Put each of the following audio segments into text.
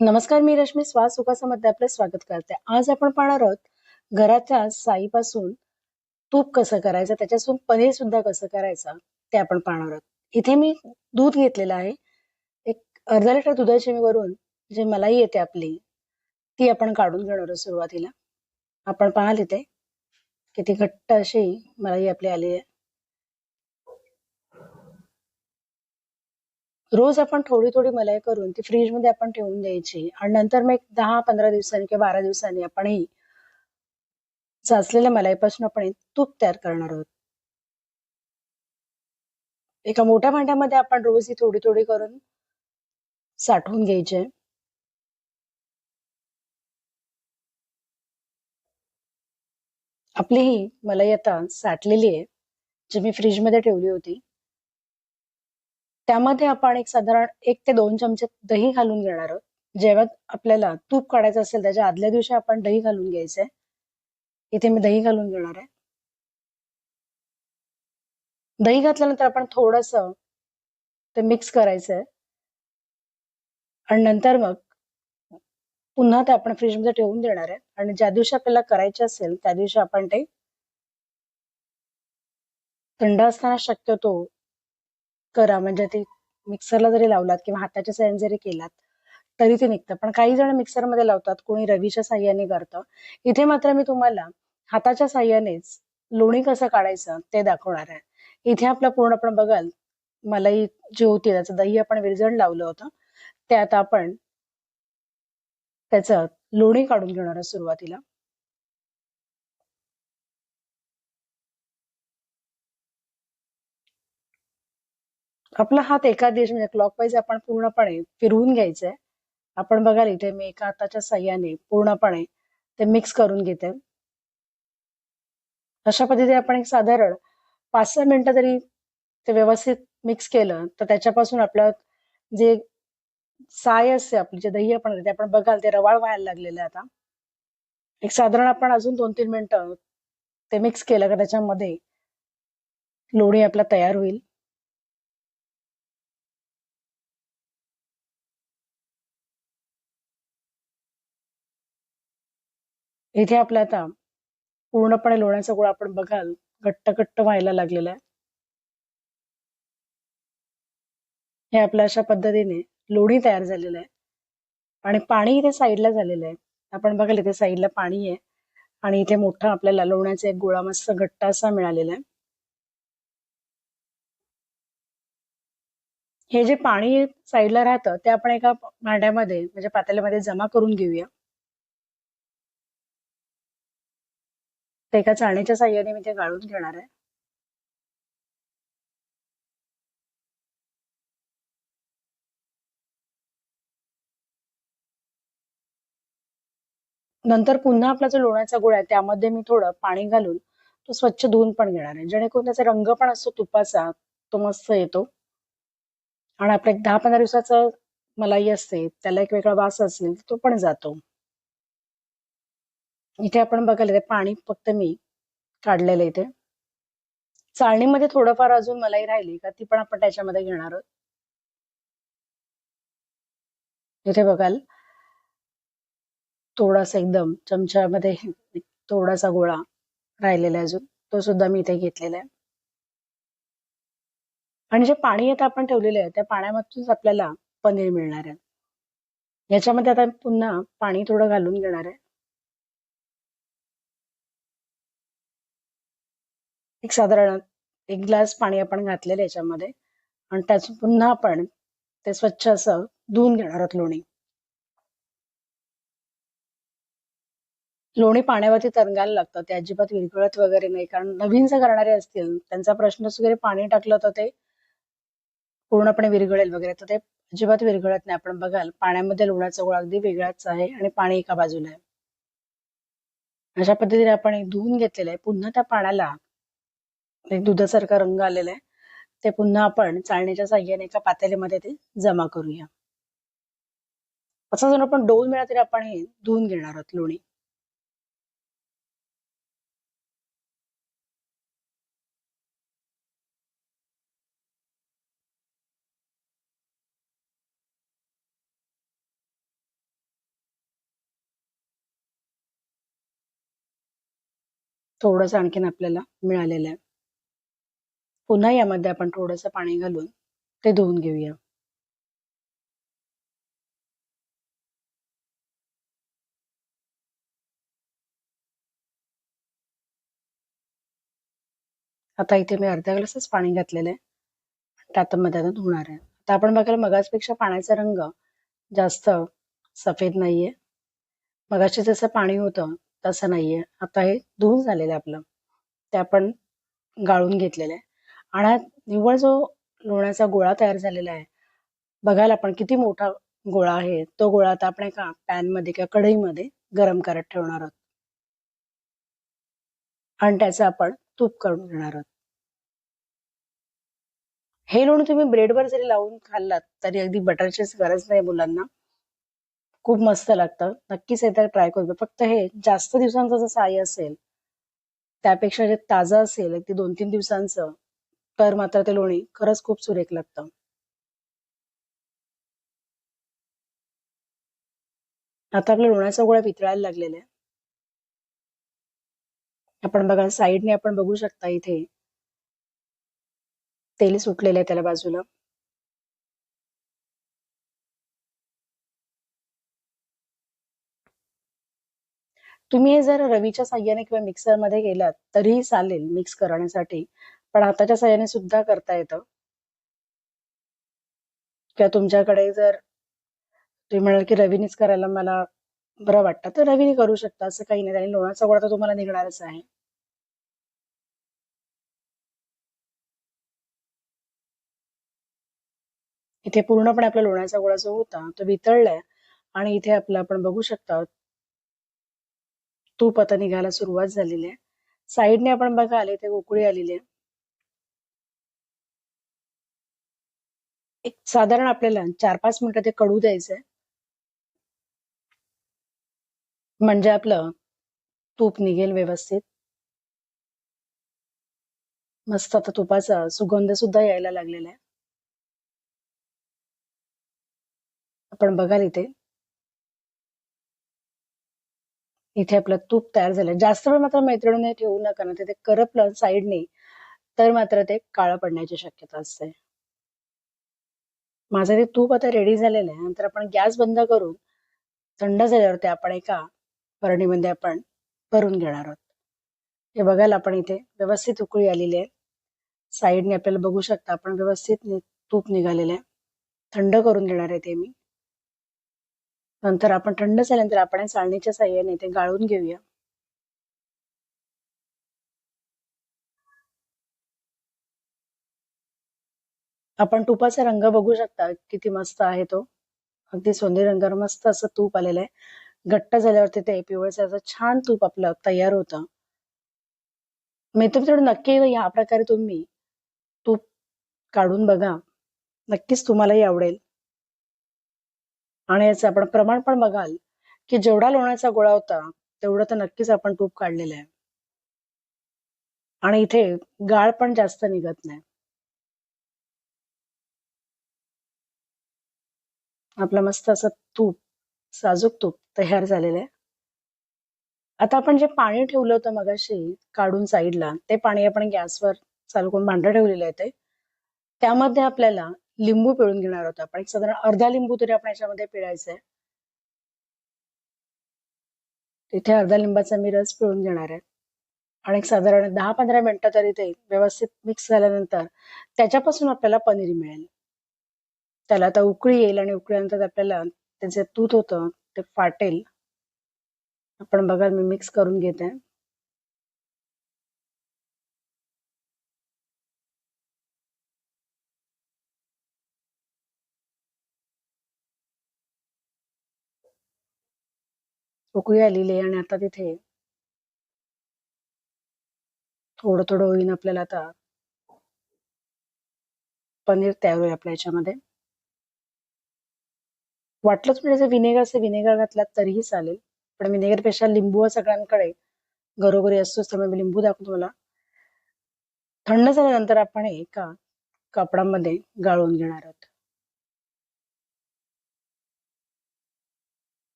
नमस्कार, मी रश्मी श्वास सुखासमध्ये आपले स्वागत करते. आज आपण पाहणार आहोत घराच्या साईपासून तूप कसं करायचं, त्याच्यापासून पनीर सुद्धा कसं करायचं ते आपण पाहणार आहोत. इथे मी दूध घेतलेलं आहे. एक अर्धा लिटर दुधाची मी वरून जी मलाई येते आपली ती आपण काढून घेणार आहोत सुरुवातीला. आपण पाहाल इथे किती घट्ट अशी मलाई आपली आली आहे. रोज आपण थोडी थोडी मलाई करून ती फ्रीज मध्ये आपण ठेवून द्यायची आणि नंतर मग 10-15 दिवसांनी किंवा 12 दिवसांनी आपण ही साचलेल्या मलाईपासून आपण हे तूप तयार करणार आहोत. एका मोठ्या भांड्यामध्ये आपण रोज ही थोडी थोडी करून साठवून घ्यायचे. आपली ही मलाई आता साठलेली आहे, जी मी फ्रीज मध्ये ठेवली होती. त्यामध्ये आपण एक साधारण 1 ते 2 चमचे दही घालून घेणार आहोत. जेव्हा आपल्याला तूप काढायचं असेल त्याच्या आदल्या दिवशी आपण दही घालून घ्यायचंय. इथे मी दही घालून घेणार आहे. दही घातल्यानंतर आपण थोडस ते मिक्स करायचंय आणि नंतर मग पुन्हा ते आपण फ्रीज मध्ये ठेवून देणार आहे आणि ज्या दिवशी आपल्याला करायचे असेल त्या दिवशी आपण ते थंड असताना शक्यतो करा, म्हणजे ते मिक्सरला जरी लावलात किंवा हाताच्या साहाय्याने जरी केलात तरी ते निघतं. पण काही जण मिक्सर मध्ये लावतात, कोणी रवीच्या साह्याने करतं. इथे मात्र मी तुम्हाला हाताच्या साह्यानेच लोणी कसं काढायचं ते दाखवणार आहे. इथे आपलं पूर्णपणे बघाल मलाई जी होती त्याचं दही आपण विरजण लावलं होतं ते आता आपण त्याचं लोणी काढून घेणार आहोत सुरुवातीला. आपला हात एका दिशेने म्हणजे क्लॉकवाईज आपण पूर्णपणे फिरवून घ्यायचंय. आपण बघाल इथे मी एका हाताच्या साह्याने पूर्णपणे ते मिक्स करून घेते. अशा पद्धतीने आपण एक साधारण 5-6 मिनिटं जरी ते व्यवस्थित मिक्स केलं तर त्याच्यापासून आपलं जे साय असते आपली, जे दही आपण ते आपण बघाल ते रवाळ व्हायला लागलेलं आहे आता. एक साधारण आपण अजून 2-3 मिनिटं ते मिक्स केलं का त्याच्यामध्ये लोणी आपला तयार होईल. इथे आपला आता पूर्णपणे लोण्याचा गोळा आपण बघाल घट्ट घट्ट व्हायला लागलेला आहे. हे आपल्या अशा पद्धतीने लोणी तयार झालेलं आहे आणि पाणी इथे साईडला झालेलं आहे. आपण बघाल इथे साईडला पाणी आहे आणि इथे मोठा आपल्याला लोण्याचा एक गोळा मस्त घट्ट असा मिळालेला आहे. हे जे पाणी साईडला राहतं ते आपण एका भांड्यामध्ये म्हणजे पातेल्यामध्ये जमा करून घेऊया. ते एका चाळणीच्या साह्याने मी ते गाळून घेणार आहे. नंतर पुन्हा आपला जो लोण्याचा गोळा आहे त्यामध्ये मी थोडं पाणी घालून तो स्वच्छ धुवून पण घेणार आहे, जेणेकरून त्याचा रंग पण असतो तुपाचा तो मस्त येतो आणि आपला एक 10-15 दिवसाचा मलाई असते त्याला एक वेगळा वास असेल तो पण जातो. इथे आपण बघायला इथे पाणी फक्त मी काढलेलं इथे. चाळणीमध्ये थोडंफार अजून मलाई राहिली का ती पण आपण त्याच्यामध्ये घेणार आहोत. इथे बघाल थोडासा एकदम चमच्यामध्ये एक थोडासा गोळा राहिलेला आहे अजून, तो सुद्धा मी इथे घेतलेला आहे. आणि जे पाणी आता आपण ठेवलेलं आहे त्या पाण्यामधूनच आपल्याला पनीर मिळणार आहे. याच्यामध्ये आता पुन्हा पाणी थोडं घालून घेणार आहे. एक साधारण 1 ग्लास पाणी आपण घातलेलं याच्यामध्ये आणि त्याच पुन्हा आपण ते स्वच्छ असं धुवून घेणार आहोत लोणी. लोणी पाण्यावरती तरंगायला लागतं, ते अजिबात विरघळत वगैरे नाही, कारण नवीन जर करणारे असतील त्यांचा प्रश्नच वगैरे पाणी टाकलं तर ते पूर्णपणे विरघळेल वगैरे, तर ते अजिबात विरघळत नाही. आपण बघाल पाण्यामध्ये लोण्याचा गोळा अगदी वेगळाच आहे आणि पाणी एका बाजूला आहे. अशा पद्धतीने आपण एक धुवून घेतलेलं आहे. पुन्हा त्या पाण्याला एक दुधासारखा रंग आलेला आहे, ते पुन्हा आपण चाळणीच्या साह्याने एका पातेल्यामध्ये ते जमा करूया. असं जर आपण 2 वेळा तरी आपण हे धुवून घेणार आहोत लोणी. थोडंसं आणखीन आपल्याला मिळालेलं आहे. पुन्हा यामध्ये आपण थोडंसं पाणी घालून ते धुवून घेऊया. आता इथे मी अर्धा ग्लासच पाणी घातलेलं आहे. त्यामध्ये आता धुणार आहे. आता आपण बघायला मगाचपेक्षा पाण्याचा रंग जास्त सफेद नाहीये. मगाशी जसं पाणी होतं तसं नाहीये. आता हे धुवून झालेलं आहे आपलं. ते आपण गाळून घेतलेलं आहे. आणि निव्वळ जो लोण्याचा गोळा तयार झालेला आहे, बघायला आपण किती मोठा गोळा आहे. तो गोळा आता आपण एका पॅनमध्ये किंवा कढईमध्ये गरम करत ठेवणार आहोत आणि त्याचं आपण तूप काढून घेणार आहोत. हे लोणी तुम्ही ब्रेडवर जरी लावून खाल्लात तरी अगदी बटरचीच गरज नाही मुलांना. खूप मस्त लागतं. नक्कीच एकदा ट्राय करून बघा. फक्त हे जास्त दिवसांचं जर साई असेल त्यापेक्षा जे ताजं असेल अगदी 2-3 दिवसांचं तर मात्र ते लोणी खरंच खूप सुरेख लागतं. आता आपल्या लोण्याचा गोळा वितळायला लागलेला आहे. आपण बघा साईडने आपण बघू शकता इथे तेल सुटलेलं आहे त्याला बाजूला. तुम्ही हे जर रवीच्या साह्याने किंवा मिक्सरमध्ये केलात तरीही चालेल मिक्स करण्यासाठी. पण हाताच्या साह्याने सुद्धा करता येतं. किंवा तुमच्याकडे जर तुम्ही म्हणाल की रवीनेच करायला मला बरं वाटतं तर रवीने करू शकता. असं काही नाही. आणि लोण्याचा गोळा तर तुम्हाला निघणारच आहे. इथे पूर्णपणे आपला लोण्याचा गोळा जो होता तो वितळलाय आणि इथे आपलं आपण बघू शकता तूप आता निघायला सुरुवात झालेली आहे. साईडने आपण बघाल इथे उकळी आलेली आहे. एक साधारण आपल्याला 4-5 मिनिटं ते कढू द्यायचंय. म्हणजे आपलं तूप निघेल व्यवस्थित. मस्त आता तुपाचा सुगंध सुद्धा यायला लागलेला आहे. आपण बघाल इथे इथे आपलं तूप तयार झालं. जास्त वेळ मात्र मैत्रिणीने ठेवू नका ना. ते करपलं साईडने तर मात्र ते काळं पडण्याची शक्यता असते. माझं ते तूप आता रेडी झालेलं आहे. नंतर आपण गॅस बंद करून थंड झाल्यावर ते आपण एका बरणीमध्ये आपण भरून घेणार आहोत. हे बघायला आपण इथे व्यवस्थित उकळी आलेली आहे. साईडने आपल्याला बघू शकता आपण व्यवस्थित तूप निघालेलं आहे. थंड करून घेणार आहे ते मी. नंतर आपण थंड झाल्यानंतर आपण चाळणीच्या साह्याने ते गाळून घेऊया. आपण तुपाचा रंग बघू शकता किती मस्त आहे तो. अगदी सोनेरी रंगावर मस्त असं तूप आलेलं आहे. घट्ट झाल्यावरती ते पिवळसर असं छान तूप आपलं तयार होतं. मी तुमच्याकडे नक्की ह्या प्रकारे तुम्ही तूप काढून बघा. नक्कीच तुम्हालाही आवडेल. आणि याचं आपण प्रमाण पण बघाल की जेवढा लोण्याचा गोळा होता तेवढं तर नक्कीच आपण तूप काढलेलं आहे. आणि इथे गाळ पण जास्त निघत नाही. आपलं मस्त असं तूप साजूक तूप तयार झालेलं आहे. आता आपण जे पाणी ठेवलं होतं मगाशी काढून साईडला ते पाणी आपण गॅसवर चालू करून भांडं ठेवलेलं आहे ते. त्यामध्ये आपल्याला लिंबू पिळून घेणार आहोत आपण. एक साधारण अर्धा लिंबू तरी आपण याच्यामध्ये पिळायचा आहे. तिथे अर्धा लिंबाचा मी रस पिळून घेणार आहे. आणि एक साधारण 10-15 मिनिटं तरी ते व्यवस्थित मिक्स झाल्यानंतर त्याच्यापासून आपल्याला पनीर मिळेल. त्याला आता उकळी येईल आणि उकळल्यानंतर आपल्याला त्याचे दूध होतं ते फाटेल. आपण बघा मी मिक्स करून घेते. उकळी आलेली आहे आणि आता तिथे थोडं थोडं होईन आपल्याला आता पनीर तयार होईल आपल्या याच्यामध्ये. वाटलंच म्हणजे जर विनेगर असेल विनेगर घातलात तरीही चालेल. पण विनेगरपेक्षा लिंबू हा सगळ्यांकडे घरोघरी असतोच त्यामुळे मी लिंबू दाखवतो तुम्हाला. थंड झाल्यानंतर आपण एका कापडामध्ये गाळून घेणार आहोत.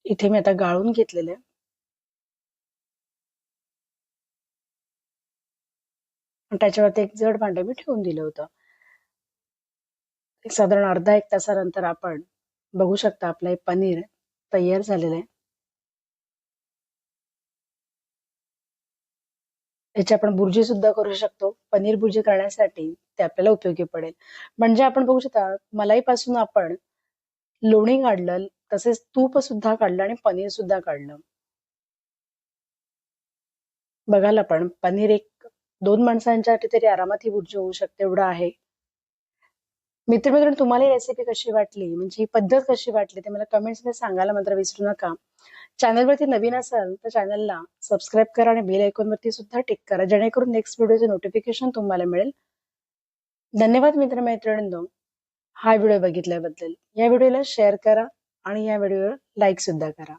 इथे मी आता गाळून घेतलेले आहे. आणि त्याच्यावरती एक जड भांडं मी ठेवून दिलं होतं. एक साधारण अर्धा एक तासानंतर आपण बघू शकता आपलं हे पनीर तयार झालेलं आहे. याची आपण बुर्जी सुद्धा करू शकतो. पनीर बुर्जी करण्यासाठी ते आपल्याला उपयोगी पडेल. म्हणजे आपण बघू शकता मलाईपासून आपण लोणी काढलं, तसेच तूप सुद्धा काढलं आणि पनीर सुद्धा काढलं. बघाल आपण पनीर एक 2 माणसांसाठी तरी आरामात ही बुर्जी होऊ शकते एवढं आहे. मित्र-मैत्रिणी तुम्हाला ही रेसिपी कशी वाटली? म्हणजे ही पद्धत कशी वाटली? ते मला कमेंट्समध्ये सांगायला मात्र विसरू नका. चॅनलवरती नवीन असाल तर चॅनलला सबस्क्राईब करा आणि बेल आयकॉनवरती सुद्धा टिक करा, जेणेकरून नेक्स्ट व्हिडिओचे नोटिफिकेशन तुम्हाला मिळेल. धन्यवाद मित्र-मैत्रिणींनो, हा व्हिडिओ बघितल्याबद्दल. या व्हिडिओला शेअर करा आणि या व्हिडिओला लाईक सुद्धा करा.